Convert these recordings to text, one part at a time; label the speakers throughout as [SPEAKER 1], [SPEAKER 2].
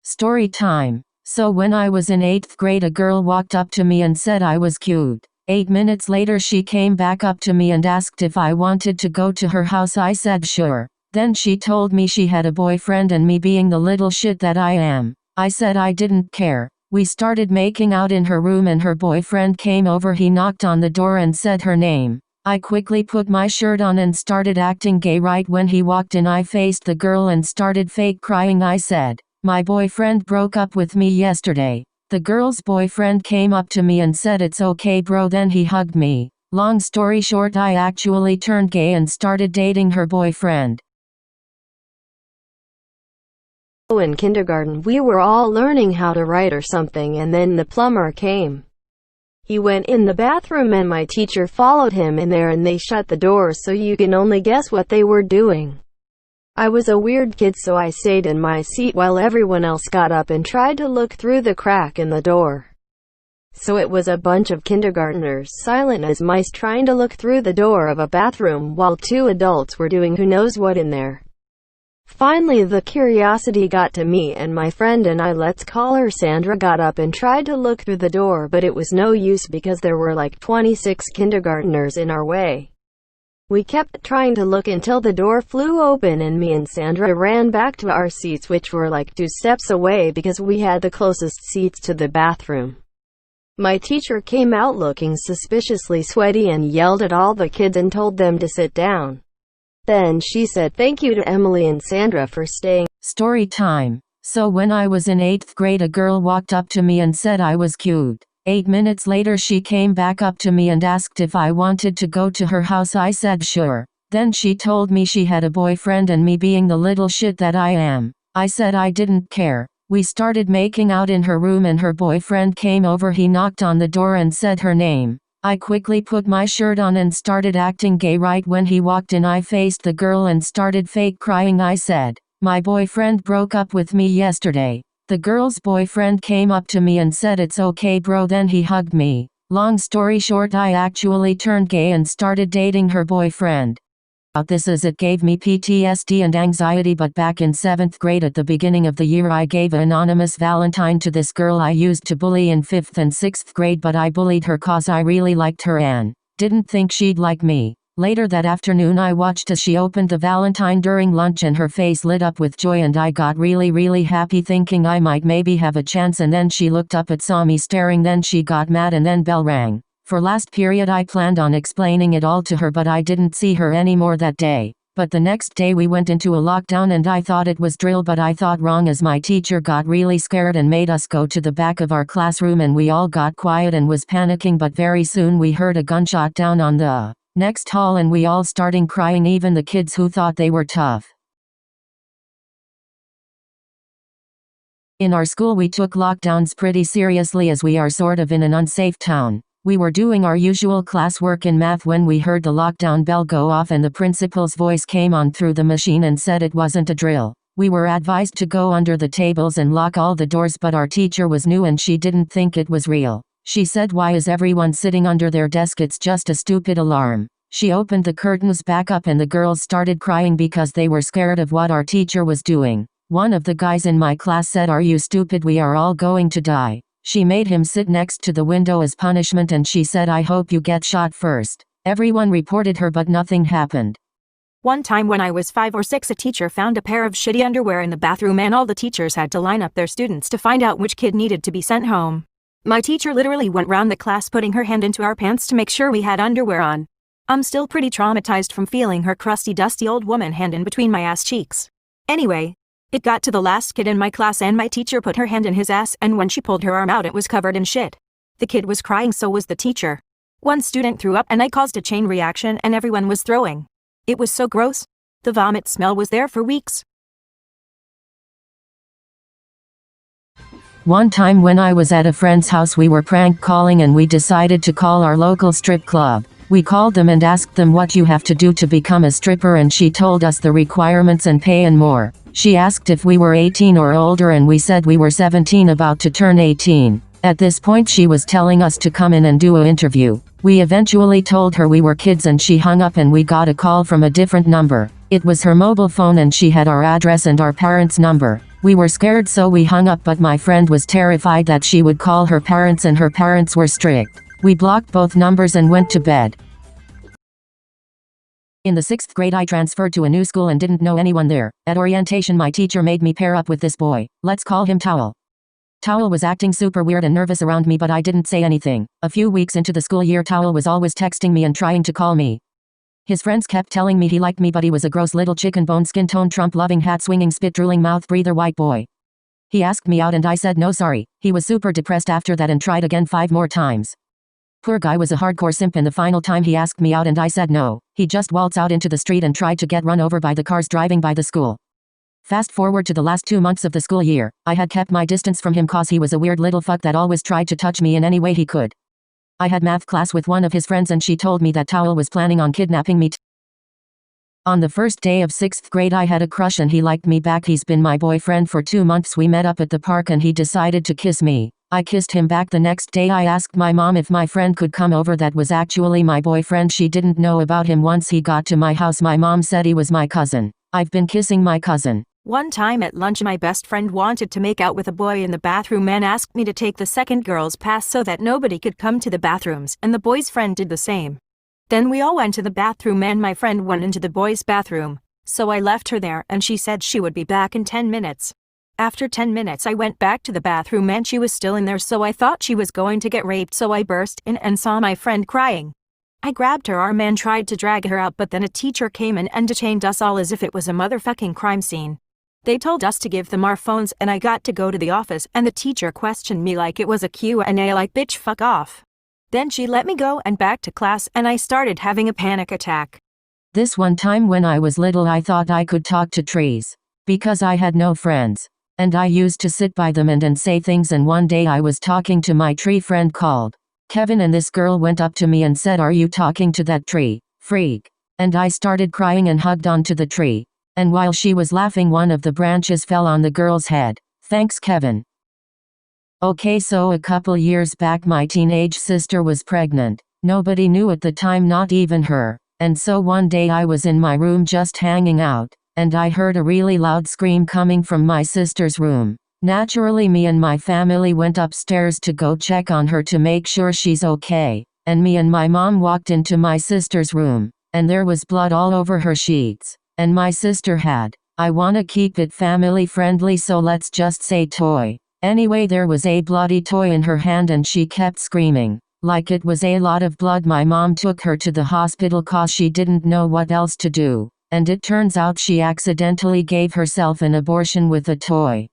[SPEAKER 1] Story time. So when I was in 8th grade, a girl walked up to me and said I was cute. 8 minutes later she came back up to me and asked if I wanted to go to her house. I said sure. Then she told me she had a boyfriend, and me being the little shit that I am, I said I didn't care. We started making out in her room and her boyfriend came over. He knocked on the door and said her name. I quickly put my shirt on and started acting gay. Right when he walked in, I faced the girl and started fake crying. I said, "My boyfriend broke up with me yesterday." The girl's boyfriend came up to me and said, "It's okay bro." Then he hugged me. Long story short, I actually turned gay and started dating her boyfriend.
[SPEAKER 2] In kindergarten we were all learning how to write or something, and then the plumber came. He went in the bathroom and my teacher followed him in there, and they shut the door, so you can only guess what they were doing. I was a weird kid, so I stayed in my seat while everyone else got up and tried to look through the crack in the door. So it was a bunch of kindergartners, silent as mice, trying to look through the door of a bathroom while two adults were doing who knows what in there. Finally the curiosity got to me, and my friend and I, let's call her Sandra, got up and tried to look through the door, but it was no use because there were like 26 kindergartners in our way. We kept trying to look until the door flew open and me and Sandra ran back to our seats, which were like 2 steps away because we had the closest seats to the bathroom. My teacher came out looking suspiciously sweaty and yelled at all the kids and told them to sit down. Then she said thank you to Emily and Sandra for staying.
[SPEAKER 1] Story time. So when I was in 8th grade, a girl walked up to me and said I was cute. 8 minutes later she came back up to me and asked if I wanted to go to her house. I said sure. Then she told me she had a boyfriend, and me being the little shit that I am, I said I didn't care. We started making out in her room and her boyfriend came over. He knocked on the door and said her name. I quickly put my shirt on and started acting gay. Right when he walked in, I faced the girl and started fake crying. I said, "My boyfriend broke up with me yesterday." The girl's boyfriend came up to me and said, "It's okay bro." Then he hugged me. Long story short, I actually turned gay and started dating her boyfriend. This as it gave me PTSD and anxiety, but back in 7th grade at the beginning of the year I gave an anonymous Valentine to this girl I used to bully in 5th and 6th grade, but I bullied her cause I really liked her and didn't think she'd like me. Later that afternoon I watched as she opened the Valentine during lunch and her face lit up with joy, and I got really happy, thinking I might maybe have a chance, and then she looked up and saw me staring. Then she got mad and then bell rang. For last period I planned on explaining it all to her, but I didn't see her anymore that day. But the next day we went into a lockdown and I thought it was drill, but I thought wrong as my teacher got really scared and made us go to the back of our classroom, and we all got quiet and was panicking, but very soon we heard a gunshot down on the next hall and we all starting crying, even the kids who thought they were tough. In our school we took lockdowns pretty seriously as we are sort of in an unsafe town. We were doing our usual classwork in math when we heard the lockdown bell go off and the principal's voice came on through the machine and said it wasn't a drill. We were advised to go under the tables and lock all the doors, but our teacher was new and she didn't think it was real. She said, "Why is everyone sitting under their desk? It's just a stupid alarm." She opened the curtains back up and the girls started crying because they were scared of what our teacher was doing. One of the guys in my class said, "Are you stupid? We are all going to die." She made him sit next to the window as punishment and she said, "I hope you get shot first." Everyone reported her, but nothing happened.
[SPEAKER 3] One time when I was 5 or 6, a teacher found a pair of shitty underwear in the bathroom and all the teachers had to line up their students to find out which kid needed to be sent home. My teacher literally went round the class putting her hand into our pants to make sure we had underwear on. I'm still pretty traumatized from feeling her crusty, dusty old woman hand in between my ass cheeks. Anyway, it got to the last kid in my class and my teacher put her hand in his ass, and when she pulled her arm out it was covered in shit. The kid was crying, so was the teacher. One student threw up and I caused a chain reaction and everyone was throwing. It was so gross. The vomit smell was there for weeks.
[SPEAKER 1] One time when I was at a friend's house we were prank calling and we decided to call our local strip club. We called them and asked them what you have to do to become a stripper, and she told us the requirements and pay and more. She asked if we were 18 or older and we said we were 17 about to turn 18. At this point she was telling us to come in and do an interview. We eventually told her we were kids and she hung up and we got a call from a different number. It was her mobile phone and she had our address and our parents' number. We were scared so we hung up, but my friend was terrified that she would call her parents and her parents were strict. We blocked both numbers and went to bed. In the 6th grade I transferred to a new school and didn't know anyone there. At orientation my teacher made me pair up with this boy. Let's call him Towel. Towel was acting super weird and nervous around me, but I didn't say anything. A few weeks into the school year Towel was always texting me and trying to call me. His friends kept telling me he liked me, but he was a gross little chicken bone skin tone Trump loving hat swinging spit drooling mouth breather white boy. He asked me out and I said no sorry. He was super depressed after that and tried again 5 more times. Poor guy was a hardcore simp, and the final time he asked me out and I said no, he just waltzed out into the street and tried to get run over by the cars driving by the school. Fast forward to the last 2 months of the school year, I had kept my distance from him cause he was a weird little fuck that always tried to touch me in any way he could. I had math class with one of his friends and she told me that Towel was planning on kidnapping me. On the first day of 6th grade I had a crush and he liked me back. He's been my boyfriend for 2 months. We met up at the park and he decided to kiss me. I kissed him back. The next day I asked my mom if my friend could come over. That was actually my boyfriend. She didn't know about him. Once he got to my house my mom said he was my cousin. I've been kissing my cousin.
[SPEAKER 3] One time at lunch my best friend wanted to make out with a boy in the bathroom and asked me to take the second girl's pass so that nobody could come to the bathrooms, and the boy's friend did the same. Then we all went to the bathroom and my friend went into the boys' bathroom, so I left her there and she said she would be back in 10 minutes. After 10 minutes I went back to the bathroom and she was still in there, so I thought she was going to get raped, so I burst in and saw my friend crying. I grabbed her arm and tried to drag her out, but then a teacher came in and detained us all as if it was a motherfucking crime scene. They told us to give them our phones and I got to go to the office and the teacher questioned me like it was a Q&A, like bitch fuck off. Then she let me go and back to class and I started having a panic attack.
[SPEAKER 1] This one time when I was little I thought I could talk to trees. Because I had no friends. And I used to sit by them and say things, and one day I was talking to my tree friend called Kevin and this girl went up to me and said, "Are you talking to that tree, freak?" And I started crying and hugged onto the tree. And while she was laughing one of the branches fell on the girl's head. Thanks Kevin. Okay, so a couple years back my teenage sister was pregnant. Nobody knew at the time, not even her. And so one day I was in my room just hanging out, and I heard a really loud scream coming from my sister's room. Naturally me and my family went upstairs to go check on her to make sure she's okay. And me and my mom walked into my sister's room, and there was blood all over her sheets. And my sister had, I wanna keep it family friendly so let's just say toy. Anyway, there was a bloody toy in her hand and she kept screaming. Like it was a lot of blood. My mom took her to the hospital cause she didn't know what else to do. And it turns out she accidentally gave herself an abortion with a toy.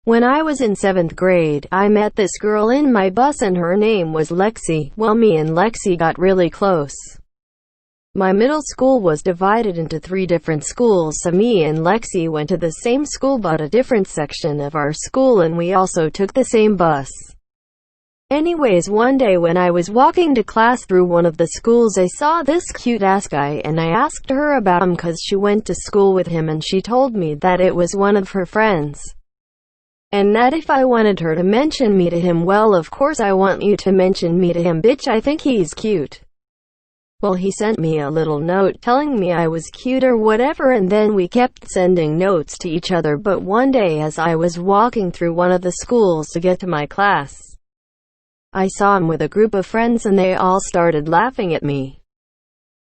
[SPEAKER 2] When I was in 7th grade, I met this girl in my bus and her name was Lexi. Well, me and Lexi got really close. My middle school was divided into 3 different schools, so me and Lexi went to the same school but a different section of our school, and we also took the same bus. Anyways, one day when I was walking to class through one of the schools I saw this cute-ass guy and I asked her about him cause she went to school with him, and she told me that it was one of her friends. And that if I wanted her to mention me to him, well of course I want you to mention me to him, bitch, I think he's cute. Well, he sent me a little note telling me I was cute or whatever, and then we kept sending notes to each other. But one day as I was walking through one of the schools to get to my class, I saw him with a group of friends and they all started laughing at me.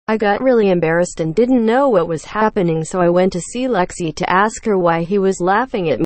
[SPEAKER 2] I got really embarrassed and didn't know what was happening, so I went to see Lexi to ask her why he was laughing at me.